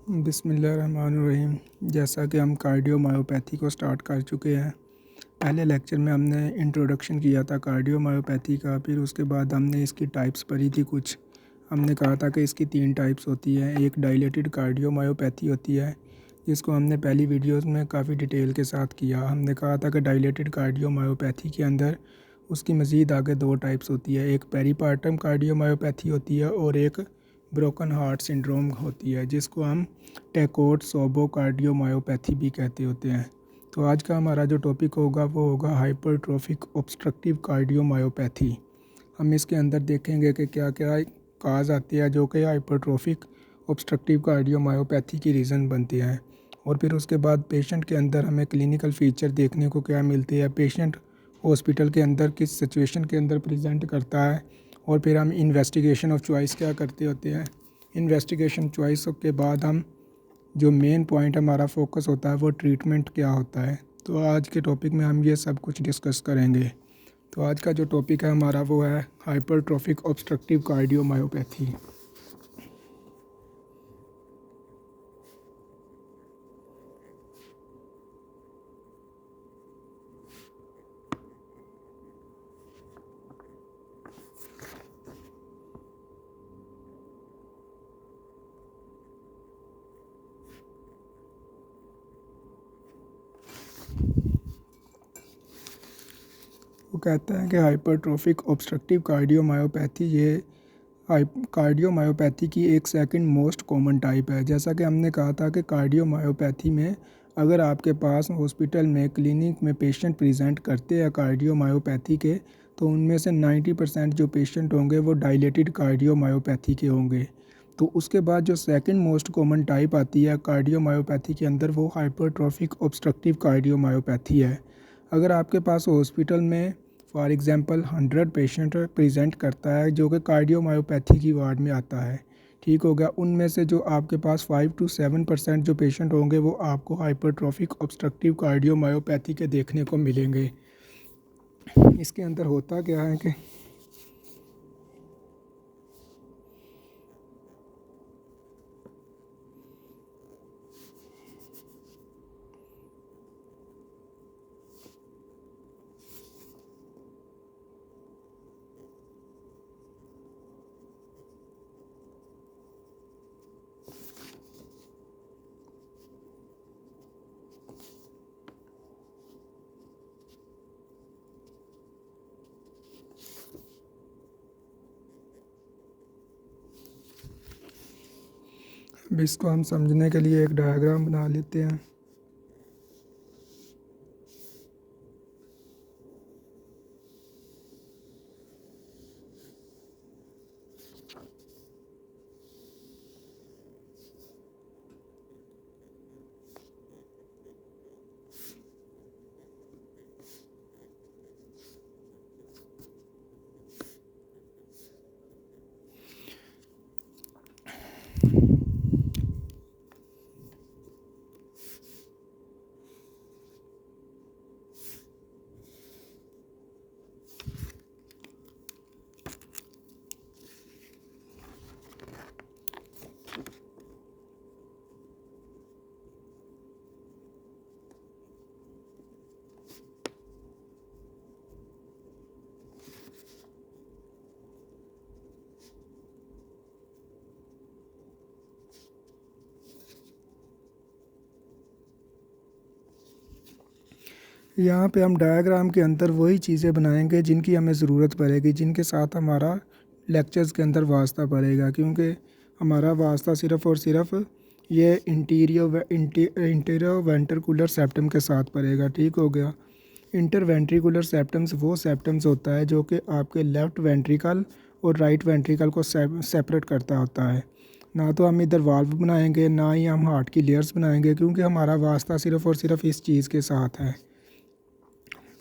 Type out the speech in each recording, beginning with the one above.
बिस्मिल्लाहिर्रहमानिर्रहीम। जैसा कि हम कार्डियोमायोपैथी को स्टार्ट कर चुके हैं। पहले लेक्चर में हमने इंट्रोडक्शन किया था कार्डियोमायोपैथी का, फिर उसके बाद हमने इसकी टाइप्स पढ़ी थी कुछ। हमने कहा था कि इसकी 3 टाइप्स होती है। एक डायलेटेड कार्डियोमायोपैथी होती है, जिसको हमने पहली वीडियोस में काफ़ी डिटेल के साथ किया। हमने कहा था कि डायलेटेड कार्डियोमायोपैथी के अंदर उसकी मज़ीद आगे 2 टाइप्स होती है। एक पेरीपार्टम कार्डियोमायोपैथी होती है और एक ब्रोकन हार्ट सिंड्रोम होती है, जिसको हम टैकोट सोबो कार्डियोमायोपैथी भी कहते होते हैं। तो आज का हमारा जो टॉपिक होगा वो होगा हाइपरट्रोफिक ऑब्स्ट्रक्टिव कार्डियोमायोपैथी। हम इसके अंदर देखेंगे कि क्या क्या काज आती है जो कि हाइपरट्रोफिक ऑब्स्ट्रक्टिव कार्डियोमायोपैथी की रीज़न बनते हैं। और फिर उसके बाद पेशेंट के अंदर हमें क्लिनिकल फीचर देखने को क्या मिलते हैं, पेशेंट हॉस्पिटल के अंदर किस सिचुएशन के अंदर प्रेजेंट करता है। और फिर हम इन्वेस्टिगेशन ऑफ चॉइस क्या करते होते हैं। इन्वेस्टिगेशन चॉइस के बाद हम जो मेन पॉइंट हमारा फोकस होता है वो ट्रीटमेंट क्या होता है। तो आज के टॉपिक में हम ये सब कुछ डिस्कस करेंगे। तो आज का जो टॉपिक है हमारा वो है हाइपरट्रोफिक ऑब्स्ट्रक्टिव कार्डियोमायोपैथी। वो कहता है कि हाइपरट्रोफिक ऑब्स्ट्रक्टिव कार्डियोमायोपैथी ये कार्डियोमायोपैथी की एक सेकंड मोस्ट कॉमन टाइप है। जैसा कि हमने कहा था कि कार्डियोमायोपैथी में अगर आपके पास हॉस्पिटल में क्लिनिक में पेशेंट प्रेजेंट करते हैं कार्डियोमायोपैथी के, तो उनमें से 90% जो पेशेंट होंगे वो डायलेटेड कार्डियोमायोपैथी के होंगे। तो उसके बाद जो सेकंड मोस्ट कॉमन टाइप आती है कार्डियोमायोपैथी के अंदर वो हाइपरट्रोफिक ऑब्स्ट्रक्टिव कार्डियोमायोपैथी है। अगर आपके पास हॉस्पिटल में फॉर एग्ज़ाम्पल 100 पेशेंट प्रेजेंट करता है जो कि कार्डियोमायोपैथी की वार्ड में आता है, ठीक हो गया। उनमें से जो आपके पास 5 to 7% जो पेशेंट होंगे वो आपको हाइपरट्रोफिक ऑब्स्ट्रक्टिव कार्डियोमायोपैथी के देखने को मिलेंगे। इसके अंदर होता क्या है कि अब इसको हम समझने के लिए एक डायग्राम बना लेते हैं। यहाँ पे हम डायग्राम के अंदर वही चीज़ें बनाएंगे जिनकी हमें ज़रूरत पड़ेगी, जिनके साथ हमारा लेक्चर्स के अंदर वास्ता पड़ेगा, क्योंकि हमारा वास्ता सिर्फ़ और सिर्फ ये इंटीरियर वेंट्रिकुलर सेप्टम के साथ पड़ेगा, ठीक हो गया। इंटरवेंट्रिकुलर सेप्टम्स वो सेप्टम्स होता है जो कि आपके लेफ़्ट वेंट्रिकल और राइट वेंट्रिकल को सेपरेट करता होता है। ना तो हम इधर वाल्व बनाएंगे, ना ही हम हार्ट की लेयर्स बनाएंगे, क्योंकि हमारा वास्ता सिर्फ़ और सिर्फ इस चीज़ के साथ है।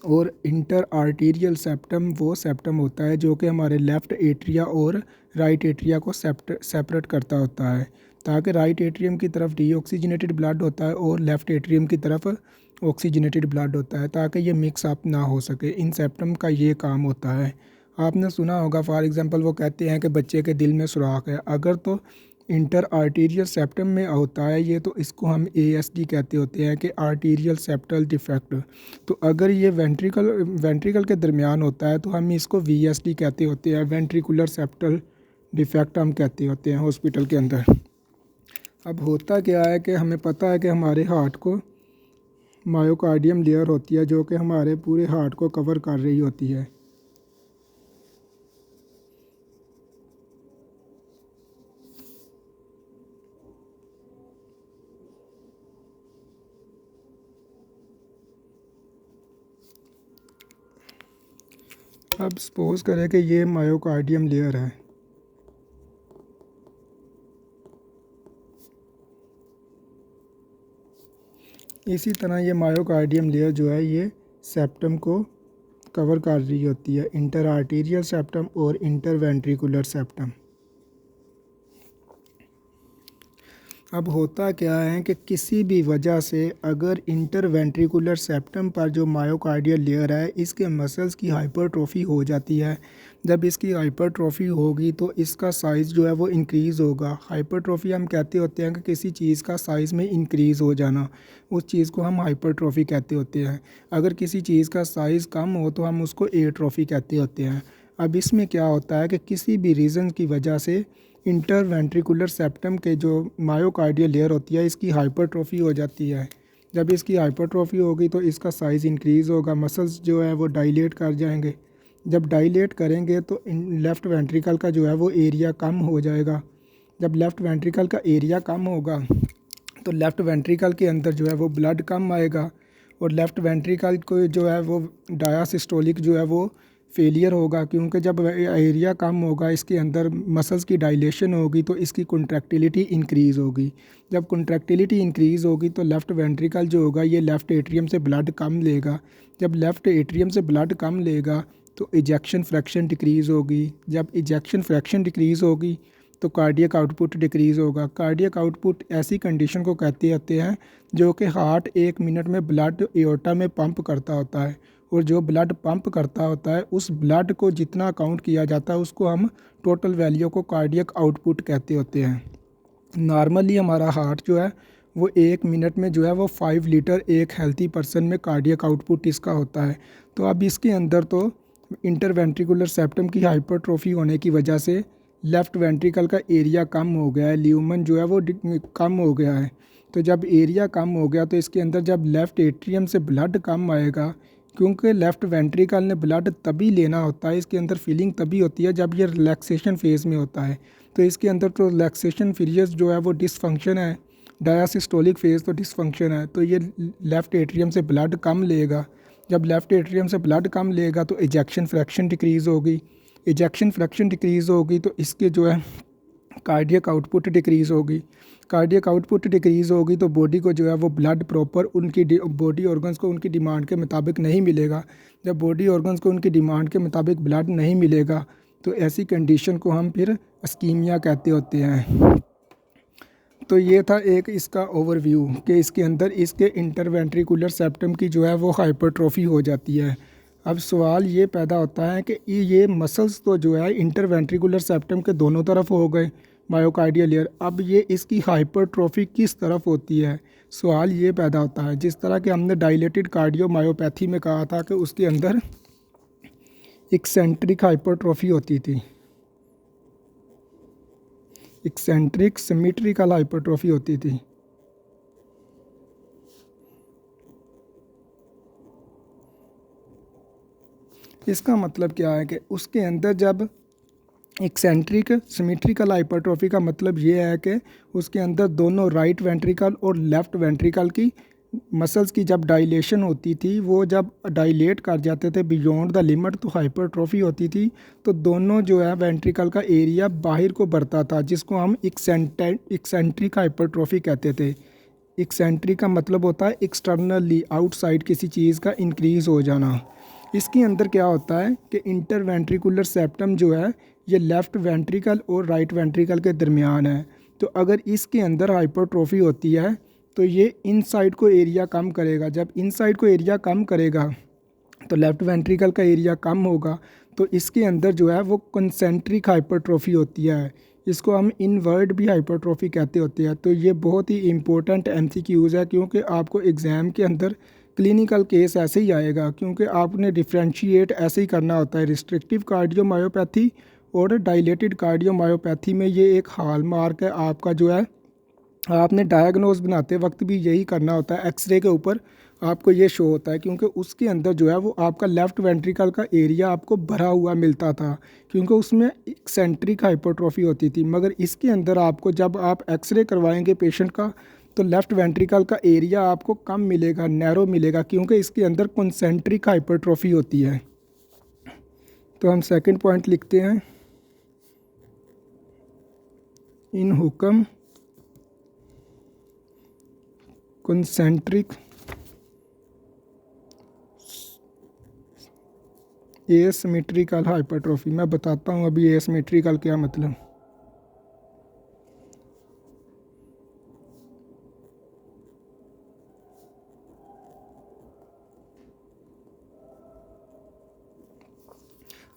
और इंटर आर्टीरियल सेप्टम वो सेप्टम होता है जो कि हमारे लेफ़्ट एट्रिया और राइट एट्रिया को सेपरेट करता होता है, ताकि राइट एट्रियम की तरफ डीऑक्सीजनेटेड ब्लड होता है और लेफ़्ट एट्रियम की तरफ ऑक्सीजनेटेड ब्लड होता है, ताकि ये मिक्स अप ना हो सके। इन सेप्टम का ये काम होता है। आपने सुना होगा फॉर एग्ज़ाम्पल वो कहते हैं कि बच्चे के दिल में सुराख है। अगर तो इंटर आर्टीरियल सेप्टम में होता है ये, तो इसको हम ASD कहते होते हैं कि आर्टीरियल सेप्टल डिफेक्ट। तो अगर ये वेंट्रिकल के दरमियान होता है तो हम इसको VSD कहते होते हैं, वेंट्रिकुलर सेप्टल डिफेक्ट हम कहते होते हैं हॉस्पिटल के अंदर। अब होता क्या है कि हमें पता है कि हमारे हार्ट को मायोकार्डियम लेयर होती है जो कि हमारे पूरे हार्ट को कवर कर रही होती है। अब सपोज करें कि ये मायोकार्डियम लेयर है, इसी तरह ये मायोकार्डियम लेयर जो है ये सेप्टम को कवर कर रही होती है, इंटर आर्टीरियल सेप्टम और इंटर वेंट्रिकुलर सेप्टम। अब होता क्या है कि किसी भी वजह से अगर इंटरवेंट्रिकुलर सेप्टम पर जो मायोकार्डियल लेयर है इसके मसल्स की हाइपरट्रॉफी हो जाती है। जब इसकी हाइपरट्रॉफी होगी तो इसका साइज़ जो है वो इंक्रीज़ होगा। हाइपरट्रॉफी हम कहते होते हैं कि किसी चीज़ का साइज़ में इंक्रीज़ हो जाना, उस चीज़ को हम हाइपरट्रॉफी कहते होते हैं। अगर किसी चीज़ का साइज़ कम हो तो हम उसको एट्रॉफी कहते होते हैं। अब इसमें क्या होता है कि किसी भी रीज़न की वजह से इंटरवेंट्रिकुलर सेप्टम के जो मायोकार्डियल लेयर होती है इसकी हाइपरट्रॉफी हो जाती है। जब इसकी हाइपरट्रॉफी होगी तो इसका साइज़ इंक्रीज़ होगा, मसल्स जो है वो डायलेट कर जाएंगे। जब डायलेट करेंगे तो लेफ़्ट वेंट्रिकल का जो है वो एरिया कम हो जाएगा। जब लेफ़्ट वेंट्रिकल का एरिया कम होगा तो लेफ़्ट वेंट्रिकल के अंदर जो है वो ब्लड कम आएगा और लेफ़्ट वेंट्रिकल को जो है वो डायासिस्टोलिक जो है वो फेलियर होगा, क्योंकि जब एरिया कम होगा इसके अंदर मसल्स की डायलेशन होगी तो इसकी कॉन्ट्रैक्टिलिटी इंक्रीज़ होगी। जब कॉन्ट्रैक्टिलिटी इंक्रीज़ होगी तो लेफ़्ट वेंट्रिकल जो होगा ये लेफ़्ट एट्रियम से ब्लड कम लेगा। जब लेफ़्ट एट्रियम से ब्लड कम लेगा तो इजेक्शन फ्रैक्शन डिक्रीज़ होगी। जब इजेक्शन फ्रैक्शन डिक्रीज़ होगी तो कार्डियक आउटपुट डिक्रीज़ होगा। कार्डियक आउटपुट ऐसी कंडीशन को कहते होते हैं जो कि हार्ट 1 मिनट में ब्लड एओर्टा में पंप करता होता है, और जो ब्लड पंप करता होता है उस ब्लड को जितना काउंट किया जाता है उसको हम टोटल वैल्यू को कार्डियक आउटपुट कहते होते हैं। नॉर्मली हमारा हार्ट जो है वो 1 मिनट में जो है वो 5 लीटर एक हेल्थी पर्सन में कार्डियक आउटपुट इसका होता है। तो अब इसके अंदर तो इंटरवेंट्रिकुलर सेप्टम की हाइपरट्रॉफी होने की वजह से लेफ़्ट वेंट्रिकल का एरिया कम हो गया है, ल्यूमन जो है वो कम हो गया है। तो जब एरिया कम हो गया तो इसके अंदर जब लेफ़्ट एट्रियम से ब्लड कम आएगा, क्योंकि लेफ़्ट वेंट्रिकल ने ब्लड तभी लेना होता है, इसके अंदर फीलिंग तभी होती है जब ये रिलैक्सेशन फेज़ में होता है। तो इसके अंदर तो रिलैक्सेशन पीरियड जो है वो डिसफंक्शन है, डायासिस्टोलिक फेज़ तो डिसफंक्शन है। तो ये लेफ़्ट एट्रियम से ब्लड कम लेगा। जब लेफ़्ट एट्रियम से ब्लड कम लेगा तो इजेक्शन फ्रैक्शन डिक्रीज़ होगी। इजेक्शन फ्रैक्शन डिक्रीज़ होगी तो इसके जो है कार्डियक आउटपुट डिक्रीज़ होगी। कार्डियक आउटपुट डिक्रीज़ होगी तो बॉडी को जो है वो ब्लड प्रॉपर उनकी बॉडी ऑर्गन्स को उनकी डिमांड के मुताबिक नहीं मिलेगा। जब बॉडी ऑर्गन्स को उनकी डिमांड के मुताबिक ब्लड नहीं मिलेगा तो ऐसी कंडीशन को हम फिर इस्कीमिया कहते होते हैं। तो ये था एक इसका ओवरव्यू कि इसके अंदर इसके इंटरवेंट्रिकुलर सेप्टम की जो है वो हाइपरट्रॉफी हो जाती है। अब सवाल ये पैदा होता है कि ये मसल्स तो जो है इंटरवेंट्रिकुलर सेप्टम के दोनों तरफ हो गए मायोकार्डियल लेयर, अब ये इसकी हाइपरट्रॉफी किस तरफ होती है, सवाल ये पैदा होता है। जिस तरह के हमने डायलेटेड कार्डियोमायोपैथी में कहा था कि उसके अंदर एक्सेंट्रिक हाइपरट्रॉफी होती थी, एक्सेंट्रिक सिमेट्रिकल हाइपरट्रॉफी होती थी। इसका मतलब क्या है कि उसके अंदर जब एक्सेंट्रिक सिमेट्रिकल हाइपरट्रॉफी का मतलब ये है कि उसके अंदर दोनों राइट वेंट्रिकल और लेफ़्ट वेंट्रिकल की मसल्स की जब डायलेशन होती थी, वो जब डायलेट कर जाते थे बियॉन्ड द लिमिट तो हाइपरट्रॉफी होती थी। तो दोनों जो है वेंट्रिकल का एरिया बाहर को बढ़ता था, जिसको हम एक्सेंट्रिक हाइपरट्रॉफी कहते थे। एक्सेंट्रिक का मतलब होता है एक्सटर्नली आउटसाइड किसी चीज़ का इंक्रीज़ हो जाना। इसके अंदर क्या होता है कि इंटरवेंट्रिकुलर सेप्टम जो है ये लेफ़्ट वेंट्रिकल और राइट वेंट्रिकल के दरमियान है। तो अगर इसके अंदर हाइपरट्रॉफी होती है तो ये इनसाइड को एरिया कम करेगा। जब इनसाइड को एरिया कम करेगा तो लेफ़्ट वेंट्रिकल का एरिया कम होगा, तो इसके अंदर जो है वो कंसेंट्रिक हाइपरट्रॉफी होती है। इसको हम इनवर्ड भी हाइपरट्रॉफी कहते होते हैं। तो ये बहुत ही इंपॉर्टेंट एमसीक्यूज़ है, क्योंकि आपको एग्ज़ाम के अंदर क्लिनिकल केस ऐसे ही आएगा, क्योंकि आपने डिफ्रेंशिएट ऐसे ही करना होता है। रिस्ट्रिक्टिव कार्डियोमायोपैथी और डायलेटेड कार्डियोमायोपैथी में ये एक हाल मार्क है आपका जो है, आपने डायग्नोज बनाते वक्त भी यही करना होता है। एक्सरे के ऊपर आपको ये शो होता है, क्योंकि उसके अंदर जो है वो आपका लेफ़्ट वेंट्रिकल का एरिया आपको भरा हुआ मिलता था, क्योंकि उसमें सेंट्रिक हाइपरट्रॉफी होती थी। मगर इसके अंदर आपको जब आप एक्सरे करवाएंगे पेशेंट का, तो लेफ़्ट वेंट्रिकल का एरिया आपको कम मिलेगा, नैरो मिलेगा, क्योंकि इसके अंदर कंसेंट्रिक हाइपरट्रॉफी होती है। तो हम सेकंड पॉइंट लिखते हैं, इन हुक्म कंसेंट्रिक एसिमेट्रिकल हाइपरट्रॉफी। मैं बताता हूँ अभी एसिमेट्रिकल क्या मतलब।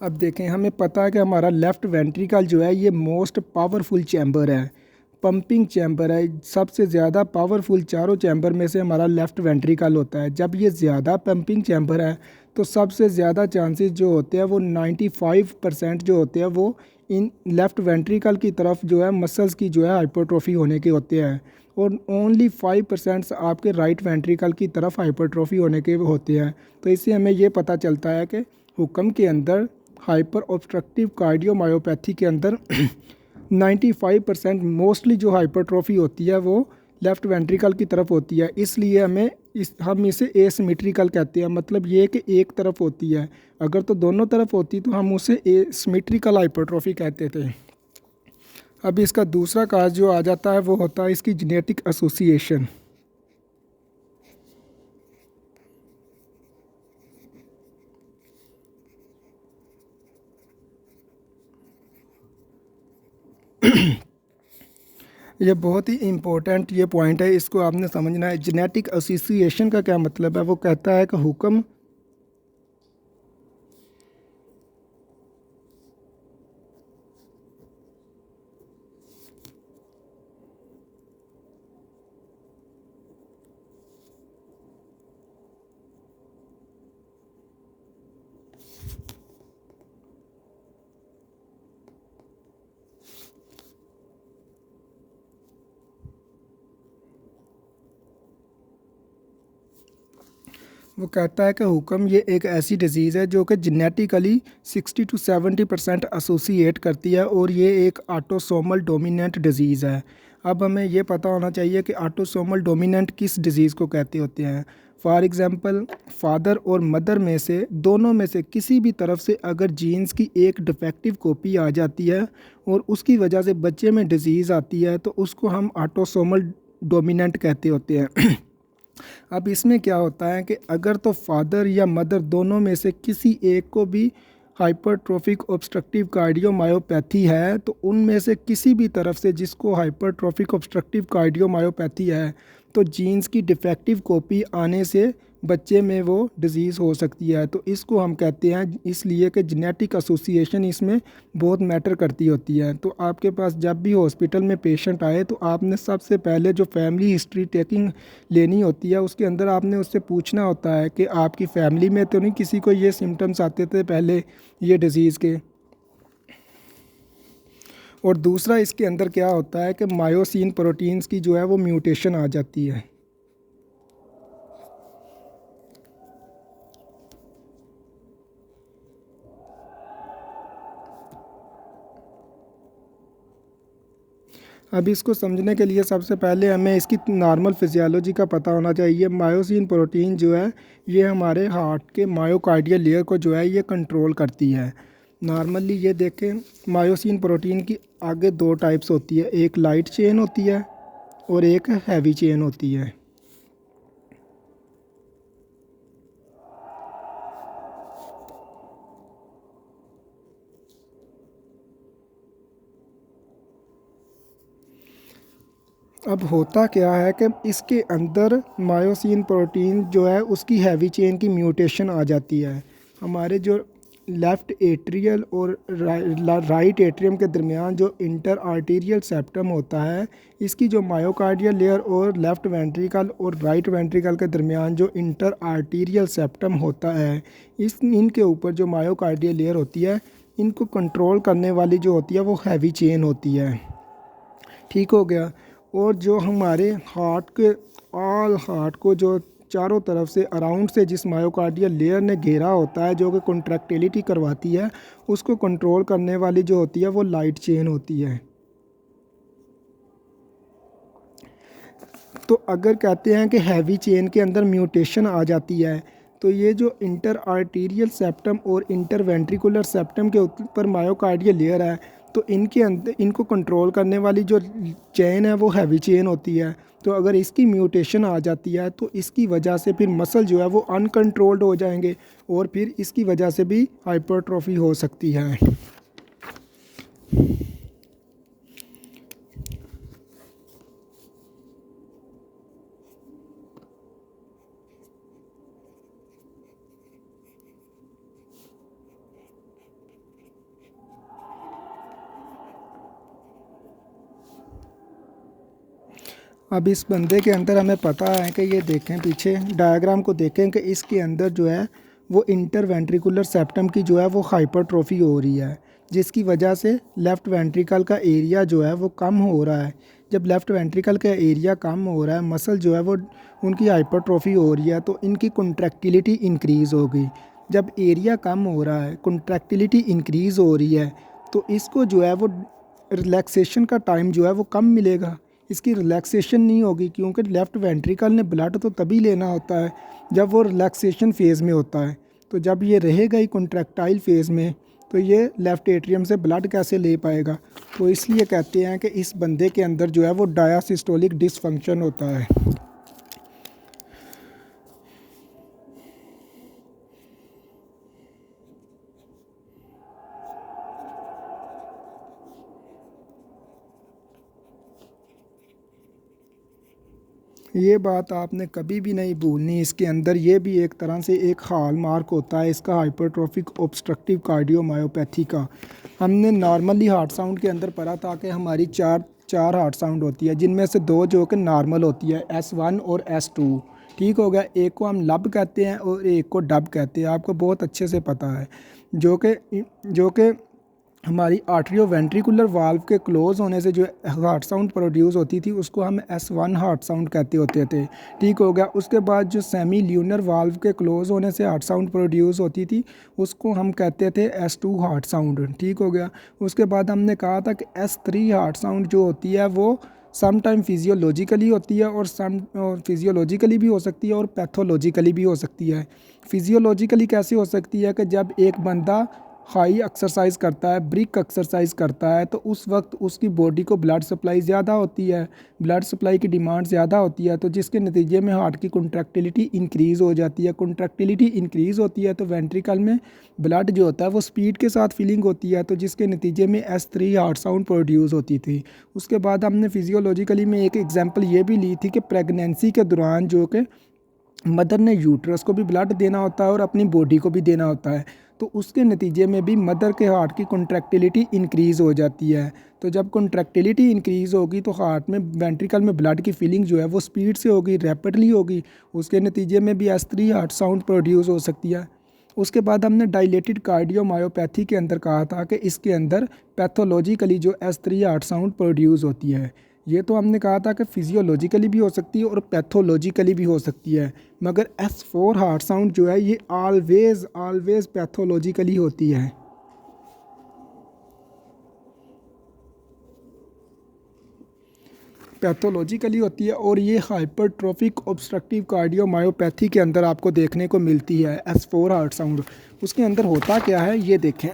अब देखें, हमें पता है कि हमारा लेफ़्ट वेंट्रिकल जो है ये मोस्ट पावरफुल चैम्बर है, पंपिंग चैम्बर है। सबसे ज़्यादा पावरफुल चारों चैम्बर में से हमारा लेफ़्ट वेंट्रिकल होता है। जब ये ज़्यादा पंपिंग चैम्बर है तो सबसे ज़्यादा चांसेस जो होते हैं वो 95% जो होते हैं वो इन लेफ़्ट वेंट्रिकल की तरफ जो है मसल्स की जो है हाइपरट्रॉफी होने के होते हैं, और ओनली 5% आपके राइट वेंट्रिकल की तरफ हाइपरट्रॉफी होने के होते हैं। तो इससे हमें ये पता चलता है कि हुक्म के अंदर हाइपर ऑब्स्ट्रक्टिव कार्डियोमायोपैथी के अंदर 95% मोस्टली जो हाइपरट्रॉफी होती है वो लेफ़्ट वेंट्रिकल की तरफ होती है। इसलिए हम इसे एसिमेट्रिकल कहते हैं। मतलब ये कि एक तरफ होती है, अगर तो दोनों तरफ होती तो हम उसे एसिमेट्रिकल हाइपरट्रॉफी कहते थे। अब इसका दूसरा काज जो आ जाता है वो होता है इसकी जेनेटिक एसोसिएशन। ये बहुत ही इम्पोर्टेंट ये पॉइंट है, इसको आपने समझना है। जेनेटिक एसोसिएशन का क्या मतलब है? वो कहता है कि हुक्म वो कहता है कि हुक्म ये एक ऐसी डिज़ीज़ है जो कि जेनेटिकली 60 to 70% एसोसिएट करती है, और ये एक ऑटोसोमल डोमिनेंट डिज़ीज़ है। अब हमें ये पता होना चाहिए कि ऑटोसोमल डोमिनेंट किस डिज़ीज़ को कहते होते हैं। फॉर एग्ज़ाम्पल, फादर और मदर में से दोनों में से किसी भी तरफ से अगर जीन्स की एक डिफेक्टिव कॉपी आ जाती है और उसकी वजह से बच्चे में डिज़ीज़ आती है, तो उसको हम ऑटोसोमल डोमिनेंट कहते होते हैं। अब इसमें क्या होता है कि अगर तो फादर या मदर दोनों में से किसी एक को भी हाइपरट्रोफिक ऑब्स्ट्रक्टिव कार्डियोमायोपैथी है, तो उनमें से किसी भी तरफ से जिसको हाइपरट्रोफिक ऑब्स्ट्रक्टिव कार्डियोमायोपैथी है, तो जीन्स की डिफेक्टिव कॉपी आने से बच्चे में वो डिज़ीज़ हो सकती है। तो इसको हम कहते हैं, इसलिए कि जेनेटिक एसोसिएशन इसमें बहुत मैटर करती होती है। तो आपके पास जब भी हॉस्पिटल में पेशेंट आए तो आपने सबसे पहले जो फैमिली हिस्ट्री टेकिंग लेनी होती है, उसके अंदर आपने उससे पूछना होता है कि आपकी फैमिली में तो नहीं किसी को ये सिम्टम्स आते थे पहले ये डिज़ीज़ के। और दूसरा इसके अंदर क्या होता है कि मायोसिन प्रोटीन्स की जो है वो म्यूटेशन आ जाती है। अब इसको समझने के लिए सबसे पहले हमें इसकी नॉर्मल फिजियोलॉजी का पता होना चाहिए। मायोसिन प्रोटीन जो है ये हमारे हार्ट के मायोकार्डियल लेयर को जो है ये कंट्रोल करती है। नॉर्मली ये देखें, मायोसिन प्रोटीन की आगे दो टाइप्स होती है, एक लाइट चेन होती है और एक हैवी चेन होती है। अब होता क्या है कि इसके अंदर मायोसिन प्रोटीन जो है उसकी हैवी चेन की म्यूटेशन आ जाती है। हमारे जो लेफ़्ट एट्रियल और राइट एट्रियम के दरमियान जो इंटर आर्टीरियल सेप्टम होता है, इसकी जो मायोकार्डियल लेयर और लेफ़्ट वेंट्रिकल और राइट वेंट्रिकल के दरमियान जो इंटर आर्टीरियल सेप्टम होता है, इनके ऊपर जो मायोकार्डियल लेयर होती है, इनको कंट्रोल करने वाली जो होती है वो हैवी चेन होती है। ठीक हो गया। और जो हमारे हार्ट को जो चारों तरफ से अराउंड से जिस मायोकार्डियल लेयर ने घेरा होता है, जो कि कॉन्ट्रैक्टिलिटी करवाती है, उसको कंट्रोल करने वाली जो होती है वो लाइट चेन होती है। तो अगर कहते हैं कि हैवी चेन के अंदर म्यूटेशन आ जाती है, तो ये जो इंटर आर्टीरियल सेप्टम और इंटर वेंट्रिकुलर सेप्टम के ऊपर मायोकार्डियल लेयर है, तो इनके अंदर इनको कंट्रोल करने वाली जो चेन है वो हैवी चेन होती है। तो अगर इसकी म्यूटेशन आ जाती है तो इसकी वजह से फिर मसल जो है वो अनकंट्रोल्ड हो जाएंगे और फिर इसकी वजह से भी हाइपरट्रॉफी हो सकती है। अब इस बंदे के अंदर हमें पता है कि ये देखें, पीछे डायग्राम को देखें कि इसके अंदर जो है वो इंटर वेंट्रिकुलर सेप्टम की जो है वो हाइपरट्रॉफी हो रही है, जिसकी वजह से लेफ़्ट वेंट्रिकल का एरिया जो है वो कम हो रहा है। जब लेफ़्ट वेंट्रिकल का एरिया कम हो रहा है, मसल जो है वो उनकी हाइपरट्रॉफी हो रही है, तो इनकी कॉन्ट्रैक्टिलिटी इंक्रीज़ होगी। जब एरिया कम हो रहा है, कॉन्ट्रैक्टिलिटी इंक्रीज़ हो रही है, तो इसको जो है वो रिलैक्सेशन का टाइम जो है वो कम मिलेगा, इसकी रिलैक्सेशन नहीं होगी, क्योंकि लेफ़्ट वेंट्रिकल ने ब्लड तो तभी लेना होता है जब वो रिलैक्सेशन फ़ेज़ में होता है। तो जब ये रहेगा ही कॉन्ट्रैक्टाइल फ़ेज़ में, तो ये लेफ़्ट एट्रियम से ब्लड कैसे ले पाएगा। तो इसलिए कहते हैं कि इस बंदे के अंदर जो है वो डायासिस्टोलिक डिसफंक्शन होता है। ये बात आपने कभी भी नहीं भूलनी। इसके अंदर ये भी एक तरह से एक हॉल मार्क होता है इसका, हाइपरट्रॉफिक ऑब्स्ट्रक्टिव कार्डियोमायोपैथी का। हमने नॉर्मली हार्ट साउंड के अंदर पढ़ा था कि हमारी चार हार्ट साउंड होती है, जिनमें से दो जो कि नॉर्मल होती है, S1 और S2। ठीक हो गया। एक को हम लब कहते हैं और एक को डब कहते हैं, आपको बहुत अच्छे से पता है। जो कि हमारी आर्ट्रियो वेंट्रिकुलर वाल्व के क्लोज़ होने से जो हार्ट साउंड प्रोड्यूस होती थी, उसको हम S1 हार्ट साउंड कहते होते थे। ठीक हो गया। उसके बाद जो सेमी ल्यूनर वाल्व के क्लोज़ होने से हार्ट साउंड प्रोड्यूस होती थी, उसको हम कहते थे S2 हार्ट साउंड। ठीक हो गया। उसके बाद हमने कहा था कि S3 हार्ट साउंड जो होती है वो सम टाइम फिजियोलॉजिकली होती है और फिजियोलॉजिकली भी हो सकती है और पैथोलॉजिकली भी हो सकती है। फिजियोलॉजिकली कैसे हो सकती है कि जब एक बंदा हाई एक्सरसाइज करता है, ब्रिक एक्सरसाइज करता है, तो उस वक्त उसकी बॉडी को ब्लड सप्लाई ज़्यादा होती है, ब्लड सप्लाई की डिमांड ज़्यादा होती है, तो जिसके नतीजे में हार्ट की कॉन्ट्रैक्टिलिटी इंक्रीज़ हो जाती है। कॉन्ट्रैक्टिलिटी इंक्रीज़ होती है तो वेंट्रिकल में ब्लड जो होता है वो स्पीड के साथ फिलिंग होती है, तो जिसके नतीजे में S3 हार्ट साउंड प्रोड्यूस होती थी। उसके बाद हमने फिजियोलॉजिकली में एक एग्जाम्पल ये भी ली थी कि प्रेगनेंसी के दौरान जो कि मदर ने यूट्रस को भी ब्लड देना होता है और अपनी बॉडी को भी देना होता है, तो उसके नतीजे में भी मदर के हार्ट की कॉन्ट्रैक्टिलिटी इंक्रीज़ हो जाती है। तो जब कॉन्ट्रैक्टिलिटी इंक्रीज़ होगी तो हार्ट में वेंट्रिकल में ब्लड की फिलिंग जो है वो स्पीड से होगी, रैपिडली होगी, उसके नतीजे में भी S3 हार्ट साउंड प्रोड्यूस हो सकती है। उसके बाद हमने डायलेटेड कार्डियोमायोपैथी के अंदर कहा था कि इसके अंदर पैथोलॉजिकली जो S3 हार्ट साउंड प्रोड्यूस होती है। ये तो हमने कहा था कि फिजियोलॉजिकली भी हो सकती है और पैथोलॉजिकली भी हो सकती है, मगर S4 हार्ट साउंड जो है ये ऑलवेज पैथोलॉजिकली होती है। पैथोलॉजिकली होती है और ये हाइपरट्रोफिक ऑब्स्ट्रक्टिव कार्डियोमायोपैथी के अंदर आपको देखने को मिलती है S4 हार्ट साउंड। उसके अंदर होता क्या है ये देखें।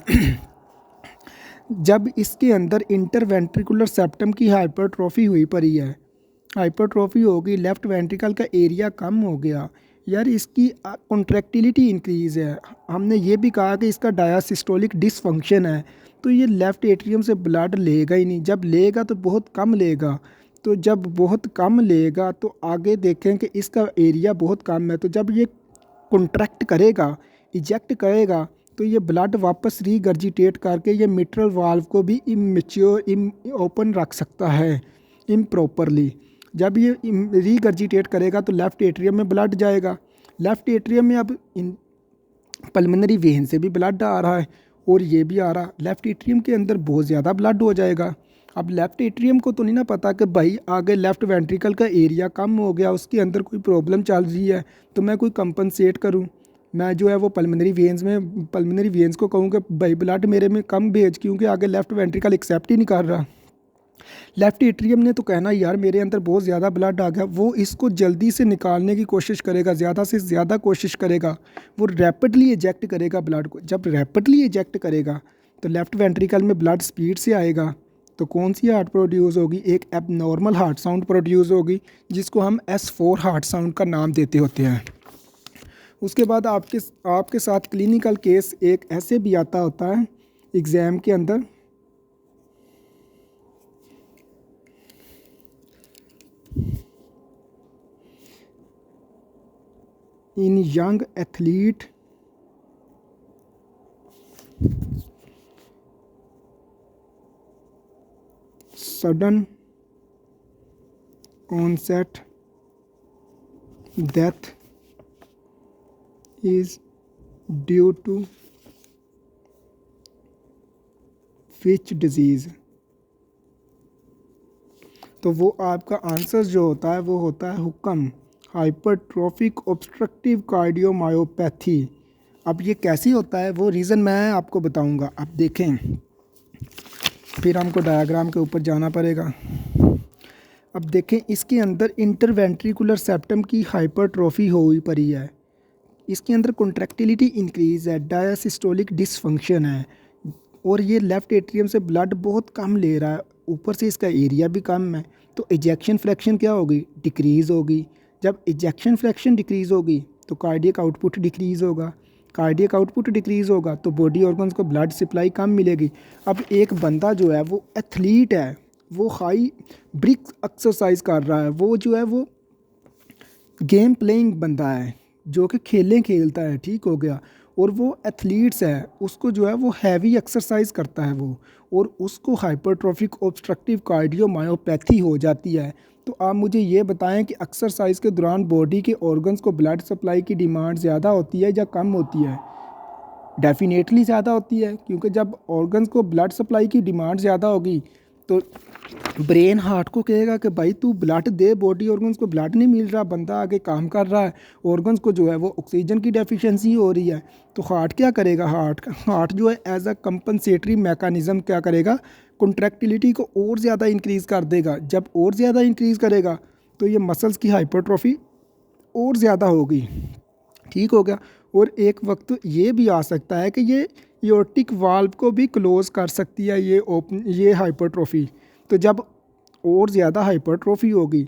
जब इसके अंदर इंटरवेंट्रिकुलर सेप्टम की हाइपरट्रॉफी हुई पड़ी है, हाइपरट्रॉफी होगी, लेफ़्ट वेंट्रिकल का एरिया कम हो गया यार, इसकी कॉन्ट्रैक्टिलिटी इंक्रीज़ है। हमने ये भी कहा कि इसका डायासिस्टोलिक डिसफंक्शन है, तो ये लेफ़्ट एट्रियम से ब्लड लेगा ही नहीं, जब लेगा तो बहुत कम लेगा। तो जब बहुत कम लेगा तो आगे देखें कि इसका एरिया बहुत कम है, तो जब ये कॉन्ट्रैक्ट करेगा, इजेक्ट करेगा, तो ये ब्लड वापस रीगर्जिटेट करके ये मिट्रल वाल्व को भी इमेच्योर ओपन रख सकता है इम्प्रॉपरली। जब ये रीगर्जिटेट करेगा तो लेफ़्ट एट्रियम में ब्लड जाएगा। लेफ़्ट एट्रियम में अब पल्मोनरी वेन से भी ब्लड आ रहा है और ये भी आ रहा, लेफ़्ट एट्रियम के अंदर बहुत ज़्यादा ब्लड हो जाएगा। अब लेफ़्ट एट्रियम को तो नहीं ना पता कि भाई आगे लेफ़्ट वेंट्रिकल का एरिया कम हो गया, उसके अंदर कोई प्रॉब्लम चल रही है, तो मैं कोई कंपनसेट करूं। मैं जो है वो पल्मोनरी वेन्स को कहूँ कि भाई ब्लड मेरे में कम भेज, क्योंकि आगे लेफ़्ट वेंट्रिकल एक्सेप्ट ही नहीं कर रहा। लेफ़्ट एट्रियम ने तो कहना यार मेरे अंदर बहुत ज़्यादा ब्लड आ गया, वो इसको जल्दी से निकालने की कोशिश करेगा, ज़्यादा से ज़्यादा कोशिश करेगा, वो रैपिडली इजेक्ट करेगा ब्लड को। जब रैपिडली इजेक्ट करेगा तो लेफ़्ट वेंट्रिकल में ब्लड स्पीड से आएगा, तो कौन सी हार्ट प्रोड्यूस होगी? एक एबनॉर्मल हार्ट साउंड प्रोड्यूस होगी, जिसको हम S4 हार्ट साउंड का नाम देते होते हैं। उसके बाद आपके साथ क्लिनिकल केस एक ऐसे भी आता होता है एग्ज़ाम के अंदर, in young athlete sudden onset death is due to which disease? तो वो आपका आंसर जो होता है वो होता है हुक्म, हाइपरट्रोफिक ऑब्स्ट्रक्टिव कार्डियोमायोपैथी। अब ये कैसे होता है वो रीज़न मैं आपको बताऊंगा। अब देखें, फिर हमको डायग्राम के ऊपर जाना पड़ेगा। अब देखें, इसके अंदर इंटरवेंट्रिकुलर सेप्टम की हाइपरट्रोफी हुई पड़ी है, इसके अंदर कॉन्ट्रैक्टिलिटी इंक्रीज़ है, डायसिस्टोलिक डिसफंक्शन है, और ये लेफ़्ट एट्रियम से ब्लड बहुत कम ले रहा है, ऊपर से इसका एरिया भी कम है, तो इजेक्शन फ्रैक्शन क्या होगी? डिक्रीज़ होगी। जब इजेक्शन फ्रैक्शन डिक्रीज़ होगी तो कार्डियक आउटपुट डिक्रीज़ होगा, कार्डियक आउटपुट डिक्रीज़ होगा तो बॉडी ऑर्गन्स को ब्लड सप्लाई कम मिलेगी। अब एक बंदा जो है वो एथलीट है, वो हाई ब्रिक एक्सरसाइज कर रहा है, वो जो है वो गेम प्लेइंग बंदा है जो कि खेलें खेलता है, ठीक हो गया, और वो एथलीट्स है, उसको जो है वो हैवी एक्सरसाइज करता है वो, और उसको हाइपरट्रोफिक ऑब्स्ट्रक्टिव कार्डियोमायोपैथी हो जाती है। तो आप मुझे ये बताएं कि एक्सरसाइज के दौरान बॉडी के ऑर्गन्स को ब्लड सप्लाई की डिमांड ज़्यादा होती है या कम होती है? डेफिनेटली ज़्यादा होती है, क्योंकि जब ऑर्गन्स को ब्लड सप्लाई की डिमांड ज़्यादा होगी तो ब्रेन हार्ट को कहेगा कि भाई तू ब्लड दे, बॉडी ऑर्गन्स को ब्लड नहीं मिल रहा, बंदा आगे काम कर रहा है, ऑर्गन्स को जो है वो ऑक्सीजन की डेफिशिएंसी हो रही है। तो हार्ट क्या करेगा? हार्ट जो है एज अ कंपनसेटरी मैकेनिज़्म क्या करेगा? कॉन्ट्रैक्टिलिटी को और ज़्यादा इंक्रीज़ कर देगा। जब और ज़्यादा इंक्रीज़ करेगा तो ये मसल्स की हाइपरट्रोफी और ज़्यादा होगी, ठीक हो गया। और एक वक्त ये भी आ सकता है कि ये एओर्टिक वाल्व को भी क्लोज कर सकती है ये हाइपरट्रोफी। तो जब और ज़्यादा हाइपरट्रोफी होगी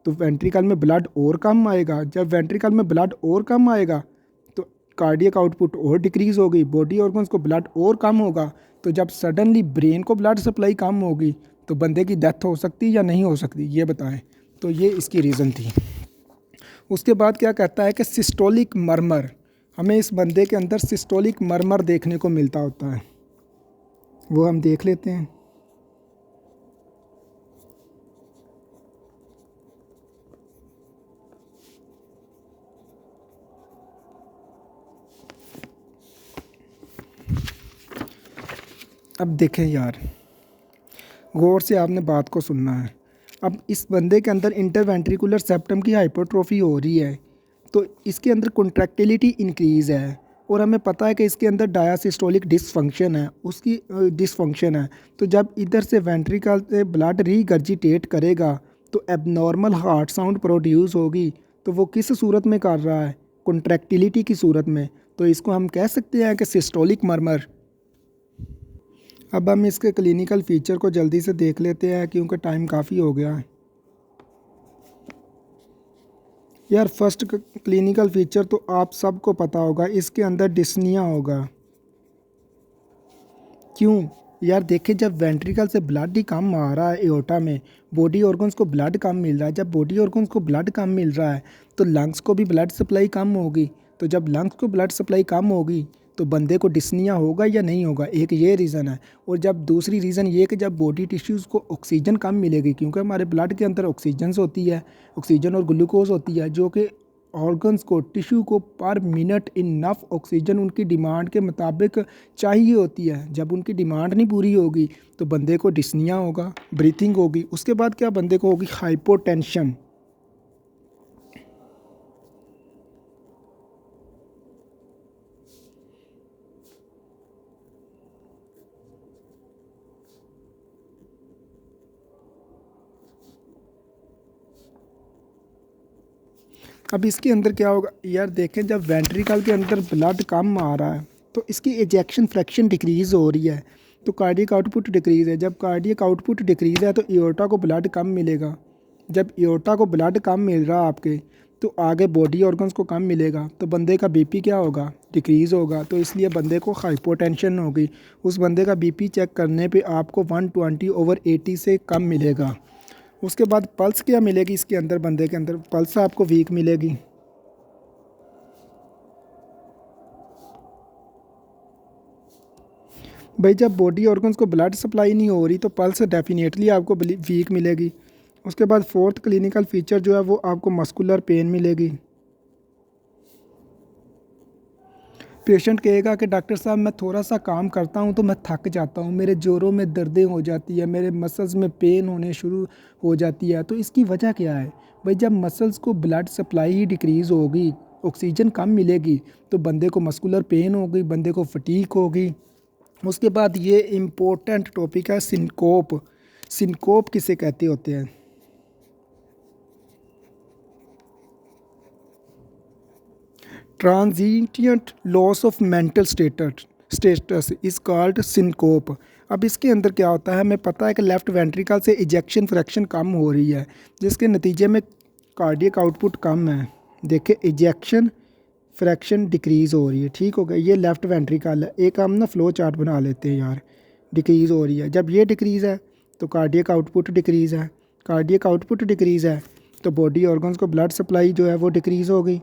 तो वेंट्रिकल में ब्लड और कम आएगा, जब वेंट्रिकल में ब्लड और कम आएगा तो कार्डियक आउटपुट और डिक्रीज़ होगी, बॉडी ऑर्गन्स को ब्लड और कम होगा, तो जब सडनली ब्रेन को ब्लड सप्लाई कम होगी तो बंदे की डेथ हो सकती है या नहीं हो सकती, ये बताएं। तो ये इसकी रीज़न थी। उसके बाद क्या कहता है कि सिस्टोलिक मरमर, हमें इस बंदे के अंदर सिस्टोलिक मरमर देखने को मिलता होता है, वो हम देख लेते हैं। अब देखें यार, गौर से आपने बात को सुनना है। अब इस बंदे के अंदर इंटरवेंट्रिकुलर सेप्टम की हाइपरट्रोफी हो रही है, तो इसके अंदर कॉन्ट्रैक्टिलिटी इंक्रीज़ है, और हमें पता है कि इसके अंदर डायसिस्टोलिक डिसफंक्शन है, उसकी डिसफंक्शन है। तो जब इधर से वेंट्रिकल से ब्लड रीगर्जिटेट करेगा तो एबनॉर्मल हार्ट साउंड प्रोड्यूस होगी। तो वो किस सूरत में कर रहा है? कॉन्ट्रैक्टिलिटी की सूरत में। तो इसको हम कह सकते हैं कि सिस्टोलिक मरमर। अब हम इसके क्लिनिकल फ़ीचर को जल्दी से देख लेते हैं क्योंकि टाइम काफ़ी हो गया है यार। फर्स्ट क्लिनिकल फ़ीचर तो आप सबको पता होगा, इसके अंदर डिस्निया होगा। क्यों यार? देखिए, जब वेंट्रिकल से ब्लड ही कम आ रहा है एओर्टा में, बॉडी ऑर्गन्स को ब्लड कम मिल रहा है, जब बॉडी ऑर्गन्स को ब्लड कम मिल रहा है तो लंग्स को भी ब्लड सप्लाई कम होगी। तो जब लंग्स को ब्लड सप्लाई कम होगी तो बंदे को डिस्निया होगा या नहीं होगा, एक ये रीज़न है। और जब दूसरी रीज़न ये कि जब बॉडी टिश्यूज़ को ऑक्सीजन कम मिलेगी, क्योंकि हमारे ब्लड के अंदर ऑक्सीजन और ग्लूकोज होती है, जो कि ऑर्गन्स को, टिश्यू को पर मिनट इनफ ऑक्सीजन उनकी डिमांड के मुताबिक चाहिए होती है। जब उनकी डिमांड नहीं पूरी होगी तो बंदे को डिस्निया होगा, ब्रीथिंग होगी। उसके बाद क्या बंदे को होगी, हाइपोटेंशन। अब इसके अंदर क्या होगा यार, देखें जब वेंट्रिकल के अंदर ब्लड कम आ रहा है तो इसकी इजेक्शन फ्रैक्शन डिक्रीज़ हो रही है, तो कार्डियक आउटपुट डिक्रीज़ है। जब कार्डियक आउटपुट डिक्रीज़ है तो एओर्टा को ब्लड कम मिलेगा। जब एओर्टा को ब्लड कम मिल रहा है आपके, तो आगे बॉडी ऑर्गन्स को कम मिलेगा, तो बंदे का बीपी क्या होगा, डिक्रीज़ होगा। तो इसलिए बंदे को हाइपोटेंशन होगी। उस बंदे का बीपी चेक करने पे आपको 120/80 से कम मिलेगा। उसके बाद पल्स क्या मिलेगी इसके अंदर, बंदे के अंदर पल्स आपको वीक मिलेगी। भाई जब बॉडी ऑर्गन्स को ब्लड सप्लाई नहीं हो रही तो पल्स डेफिनेटली आपको वीक मिलेगी। उसके बाद फोर्थ क्लिनिकल फीचर जो है वो आपको मस्कुलर पेन मिलेगी। पेशेंट कहेगा कि डॉक्टर साहब मैं थोड़ा सा काम करता हूँ तो मैं थक जाता हूँ, मेरे जोड़ों में दर्दें हो जाती है, मेरे मसल्स में पेन होने शुरू हो जाती है। तो इसकी वजह क्या है भाई, जब मसल्स को ब्लड सप्लाई ही डिक्रीज़ होगी, ऑक्सीजन कम मिलेगी, तो बंदे को मस्कुलर पेन होगी, बंदे को फटीक होगी। उसके बाद ये इम्पोर्टेंट टॉपिक है सिनकोप। सिनकोप किसे कहते होते हैं, transient loss of mental status is called syncope. अब इसके अंदर क्या होता है, हमें पता है कि लेफ़्ट वेंट्रिकल से इजेक्शन फ्रैक्शन कम हो रही है, जिसके नतीजे में कार्डियक आउटपुट कम है। देखिए इजेक्शन फ्रैक्शन डिक्रीज़ हो रही है, ठीक हो गया। ये लेफ़्ट वेंट्रिकल है, एक हम ना फ्लो चार्ट बना लेते हैं यार। डिक्रीज़ हो रही है, जब ये डिक्रीज़ है तो कार्डियक आउटपुट डिक्रीज़ है। कार्डियक आउटपुट डिक्रीज़ है तो बॉडी ऑर्गन्स को ब्लड सप्लाई जो है वो डिक्रीज़ हो गई,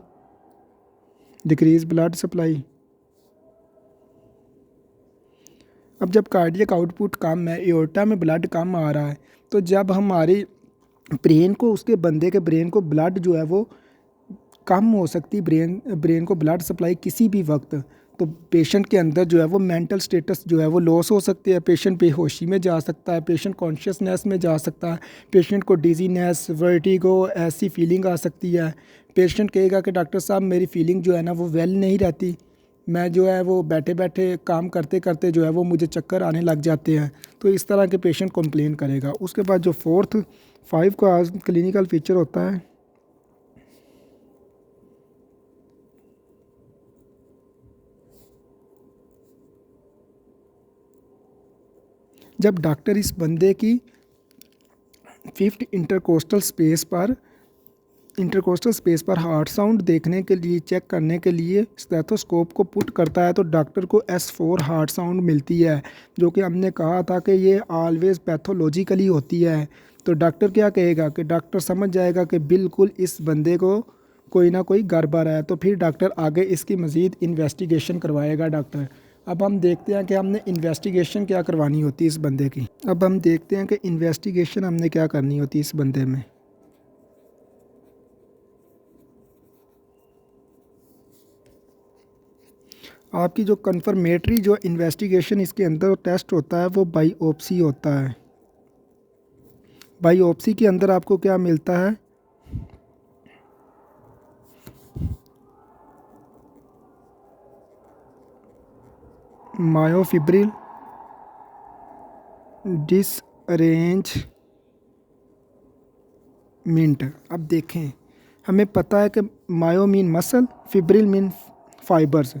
डिक्रीज ब्लड सप्लाई। अब जब कार्डियक आउटपुट कम है, एओर्टा में ब्लड कम आ रहा है, तो जब हमारी ब्रेन को, उसके बंदे के ब्रेन को ब्लड जो है वो कम हो सकती, ब्रेन को ब्लड सप्लाई किसी भी वक्त, तो पेशेंट के अंदर जो है वो मेंटल स्टेटस जो है वो लॉस हो सकती है। पेशेंट बेहोशी में जा सकता है, पेशेंट कॉन्शियसनेस में जा सकता है, पेशेंट को डिजीनेस, वर्टिगो ऐसी फीलिंग आ सकती है। पेशेंट कहेगा कि डॉक्टर साहब मेरी फीलिंग जो है ना वो वेल नहीं रहती, मैं जो है वो बैठे बैठे काम करते करते जो है वो मुझे चक्कर आने लग जाते हैं। तो इस तरह के पेशेंट कंप्लेन करेगा। उसके बाद जो फोर्थ 5 का क्लिनिकल फीचर होता है, जब डॉक्टर इस बंदे की फिफ्थ इंटरकोस्टल स्पेस पर हार्ट साउंड देखने के लिए, चेक करने के लिए स्टेथोस्कोप को पुट करता है, तो डॉक्टर को S4 हार्ट साउंड मिलती है, जो कि हमने कहा था कि ये ऑलवेज पैथोलॉजिकली होती है। तो डॉक्टर क्या कहेगा कि डॉक्टर समझ जाएगा कि बिल्कुल इस बंदे को कोई ना कोई गड़बड़ है, तो फिर डॉक्टर आगे इसकी मज़ीद इन्वेस्टिगेशन करवाएगा डॉक्टर। अब हम देखते हैं कि हमने इन्वेस्टिगेशन क्या करवानी होती है इस बंदे की। अब हम देखते हैं कि इन्वेस्टिगेशन हमने क्या करनी होती है इस बंदे में। आपकी जो कन्फर्मेटरी जो इन्वेस्टिगेशन इसके अंदर टेस्ट होता है वो बायोप्सी होता है। बायोप्सी के अंदर आपको क्या मिलता है, मायोफिब्रिल डिसअरेंजमेंट। अब देखें, हमें पता है कि myo mean muscle, fibril mean fibres.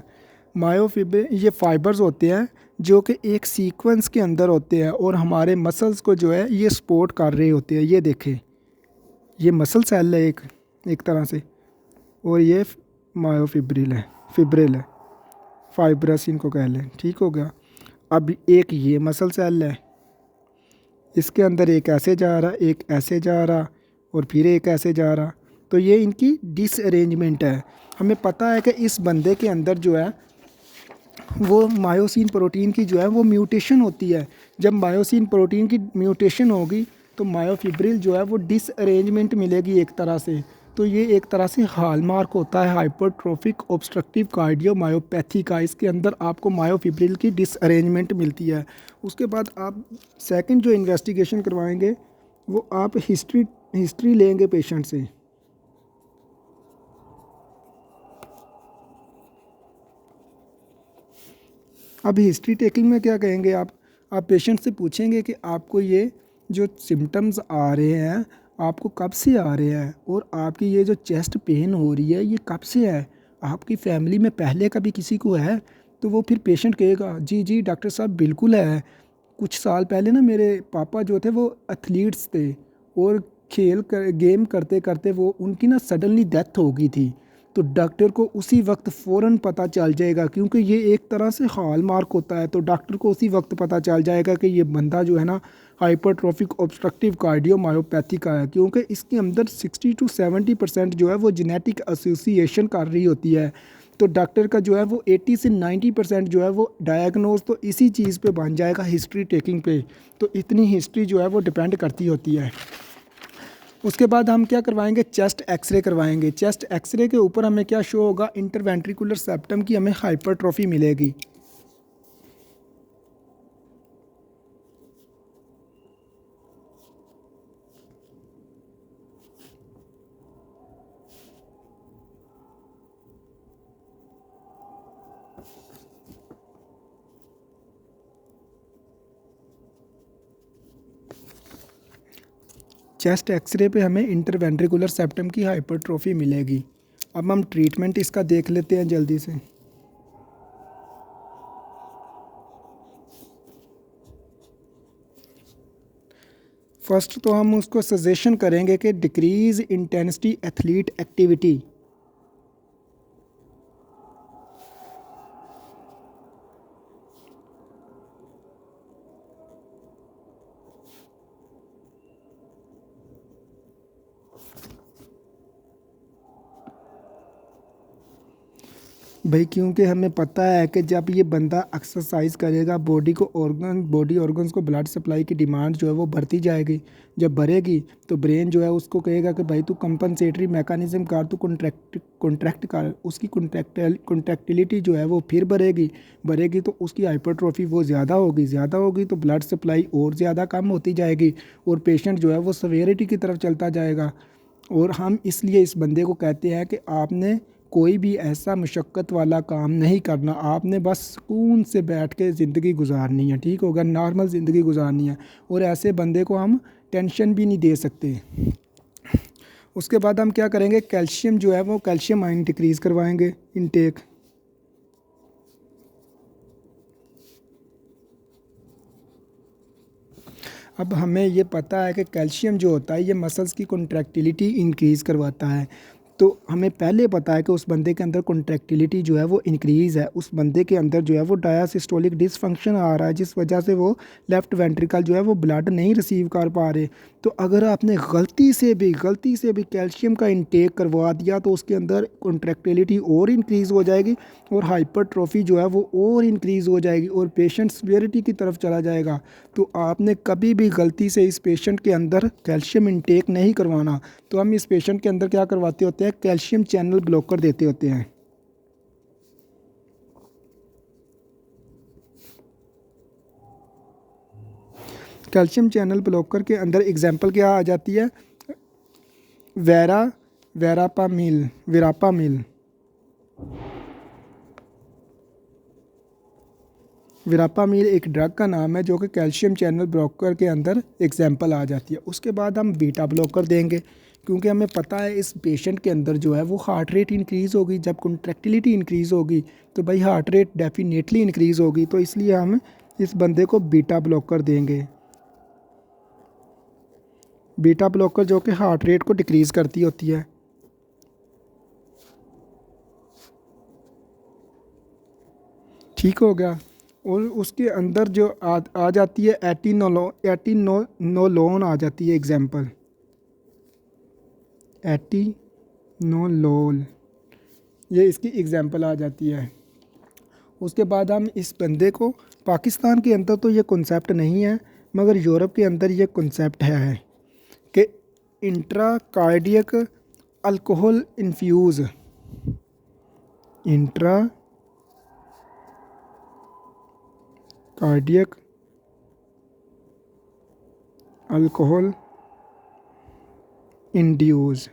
Myofibril ये फाइबर्स होते हैं जो कि एक सीक्वेंस के अंदर होते हैं और हमारे मसल्स को जो है ये सपोर्ट कर रहे होते हैं। ये देखें, ये मसल सेल है एक एक तरह से, और ये मायोफिब्रिल है, फिब्रिल है, फाइब्रस इनको कह लें, ठीक हो गया। अब एक ये मसल सेल है, इसके अंदर एक ऐसे जा रहा, एक ऐसे जा रहा और फिर एक ऐसे जा रहा, तो ये इनकी डिसअरेंजमेंट है। हमें पता है कि इस बंदे के अंदर जो है वो मायोसिन प्रोटीन की जो है वो म्यूटेशन होती है। जब मायोसिन प्रोटीन की म्यूटेशन होगी तो मायोफिब्रिल जो है वो डिसअरेंजमेंट मिलेगी एक तरह से। तो ये एक तरह से हॉलमार्क होता है हाइपरट्रोफिक ऑब्स्ट्रक्टिव कार्डियोमायोपैथी का। इसके अंदर आपको मायोफिब्रिल की डिसअरेंजमेंट मिलती है। उसके बाद आप सेकंड जो इन्वेस्टिगेशन करवाएंगे वो आप हिस्ट्री लेंगे पेशेंट से। अब हिस्ट्री टेकिंग में क्या कहेंगे आप पेशेंट से पूछेंगे कि आपको ये जो सिम्टम्स आ रहे हैं आपको कब से आ रहे हैं, और आपकी ये जो चेस्ट पेन हो रही है ये कब से है, आपकी फैमिली में पहले कभी किसी को है। तो वो फिर पेशेंट कहेगा जी जी डॉक्टर साहब बिल्कुल है, कुछ साल पहले ना मेरे पापा जो थे वो एथलीट्स थे, और गेम करते करते वो उनकी ना सडनली डेथ हो गई थी। तो डॉक्टर को उसी वक्त फ़ौरन पता चल जाएगा, क्योंकि ये एक तरह से हॉलमार्क होता है। तो डॉक्टर को उसी वक्त पता चल जाएगा कि ये बंदा जो है ना हाइपरट्रोफिक ऑब्स्ट्रक्टिव कार्डियोमायोपैथी का है, क्योंकि इसके अंदर 60 to 70% जो है वो जेनेटिक एसोसिएशन कर रही होती है। तो डॉक्टर का जो है वो 80 से 90% जो है वो डायग्नोज तो इसी चीज़ पे बन जाएगा, हिस्ट्री टेकिंग पे। तो इतनी हिस्ट्री जो है वो डिपेंड करती होती है। उसके बाद हम क्या करवाएंगे, चेस्ट एक्सरे करवाएंगे। चेस्ट एक्सरे के ऊपर हमें क्या शो होगा, इंटरवेंट्रिकुलर सेप्टम की हमें हाइपरट्रॉफी मिलेगी। चेस्ट एक्सरे पे हमें इंटरवेंट्रिकुलर सेप्टम की हाइपरट्रॉफी मिलेगी। अब हम ट्रीटमेंट इसका देख लेते हैं जल्दी से। फर्स्ट तो हम उसको सजेशन करेंगे कि डिक्रीज़ इंटेंसिटी एथलीट एक्टिविटी। भाई क्योंकि हमें पता है कि जब ये बंदा एक्सरसाइज करेगा बॉडी ऑर्गन्स को ब्लड सप्लाई की डिमांड जो है वो बढ़ती जाएगी। जब बढ़ेगी तो ब्रेन जो है उसको कहेगा कि भाई तू कंपनसेटरी मैकेनिज्म कर, तू कॉन्ट्रैक्ट कर। उसकी कॉन्ट्रैक्टिलिटी जो है वो फिर बढ़ेगी तो उसकी हाइपरट्रॉफी वो ज़्यादा होगी तो ब्लड सप्लाई और ज़्यादा कम होती जाएगी, और पेशेंट जो है वो सवेरिटी की तरफ चलता जाएगा। और हम इसलिए इस बंदे को कहते हैं कि आपने कोई भी ऐसा मुशक्क़त वाला काम नहीं करना, आपने बस सुकून से बैठ के ज़िंदगी गुजारनी है, ठीक होगा, नॉर्मल ज़िंदगी गुजारनी है। और ऐसे बंदे को हम टेंशन भी नहीं दे सकते। उसके बाद हम क्या करेंगे, कैल्शियम जो है वो कैल्शियम आयन डिक्रीज़ करवाएंगे इनटेक। अब हमें ये पता है कि कैल्शियम जो होता है ये मसल्स की कॉन्ट्रैक्टिलिटी इंक्रीज़ करवाता है। तो हमें पहले पता है कि उस बंदे के अंदर कॉन्ट्रैक्टिलिटी जो है वो इंक्रीज़ है, उस बंदे के अंदर जो है वो डायासिस्टोलिक डिसफंक्शन आ रहा है, जिस वजह से वो लेफ़्ट वेंट्रिकल जो है वो ब्लड नहीं रिसीव कर पा रहे। तो अगर आपने गलती से भी कैल्शियम का इंटेक करवा दिया तो उसके अंदर कॉन्ट्रैक्टिलिटी और इंक्रीज़ हो जाएगी, और हाइपरट्रॉफी जो है वो और इंक्रीज़ हो जाएगी, और पेशेंट सीवियरिटी की तरफ चला जाएगा। तो आपने कभी भी गलती से इस पेशेंट के अंदर कैल्शियम इंटेक नहीं करवाना। तो हम इस पेशेंट के अंदर क्या करवाते होते हैं, कैल्शियम चैनल ब्लॉकर देते होते हैं। कैल्शियम चैनल ब्लॉकर के अंदर एग्जांपल क्या आ जाती है, वेरा विरापामिल। विरापामिल एक ड्रग का नाम है जो कि कैल्शियम चैनल ब्लॉकर के अंदर एग्जांपल आ जाती है। उसके बाद हम बीटा ब्लॉकर देंगे, क्योंकि हमें पता है इस पेशेंट के अंदर जो है वो हार्ट रेट इंक्रीज़ होगी। जब कॉन्ट्रैक्टिलिटी इंक्रीज़ होगी तो भाई हार्ट रेट डेफिनेटली इंक्रीज़ होगी, तो इसलिए हम इस बंदे को बीटा ब्लॉकर देंगे। बीटा ब्लॉकर जो कि हार्ट रेट को डिक्रीज़ करती होती है। ठीक हो गया। और उसके अंदर जो आ जाती है एटीनोलोन आ जाती है एग्जांपल, एटीनोलोल, ये इसकी एग्जांपल आ जाती है। उसके बाद हम इस बंदे को, पाकिस्तान के अंदर तो ये कॉन्सेप्ट नहीं है मगर यूरोप के अंदर ये कॉन्सेप्ट है कि intracardiac alcohol infuse, intra cardiac alcohol induce.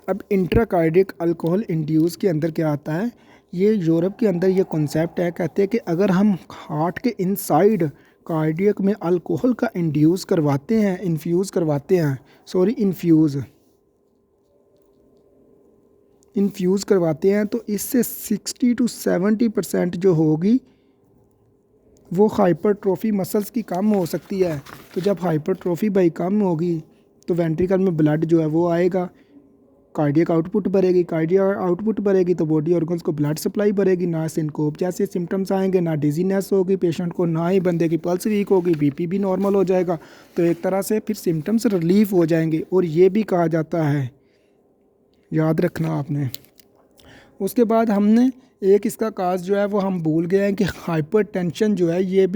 अब इंट्राकार्डियक अल्कोहल इंड्यूस के अंदर क्या आता है, ये यूरोप के अंदर ये कॉन्सेप्ट है, कहते हैं कि अगर हम हार्ट के इनसाइड कार्डियक में अल्कोहल का इंड्यूस करवाते हैं, इन्फ्यूज़ करवाते हैं, सॉरी इन्फ्यूज़ करवाते हैं तो इससे 60 to 70% जो होगी वो हाइपरट्रोफी मसल्स की कम हो सकती है। तो जब हाइपरट्रोफी भाई कम होगी तो वेंट्रिकल में ब्लड जो है वो आएगा, कार्डियक आउटपुट बढ़ेगी, कार्डियक आउटपुट बढ़ेगी तो बॉडी ऑर्गन्स को ब्लड सप्लाई बढ़ेगी, ना सिनकोप जैसे सिम्टम्स आएंगे, ना डिजीनेस होगी पेशेंट को, ना ही बंदे की पल्स वीक होगी, बीपी भी नॉर्मल हो जाएगा। तो एक तरह से फिर सिम्टम्स रिलीफ हो जाएंगे। और ये भी कहा जाता है, याद रखना आपने। उसके बाद हमने एक इसका काज जो है वो हम भूल गए हैं कि हाइपरटेंशन जो है ये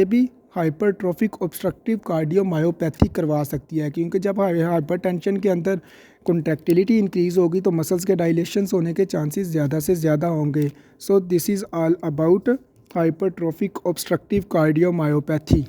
भी हाइपरट्रोफिक ऑब्स्ट्रक्टिव कार्डियोमायोपैथी करवा सकती है, क्योंकि जब हाइपरटेंशन के अंदर कॉन्ट्रैक्टिलिटी इंक्रीज़ होगी तो मसल्स के डायलेशंस होने के चांसेस ज़्यादा से ज़्यादा होंगे। So this is all about hypertrophic obstructive cardiomyopathy.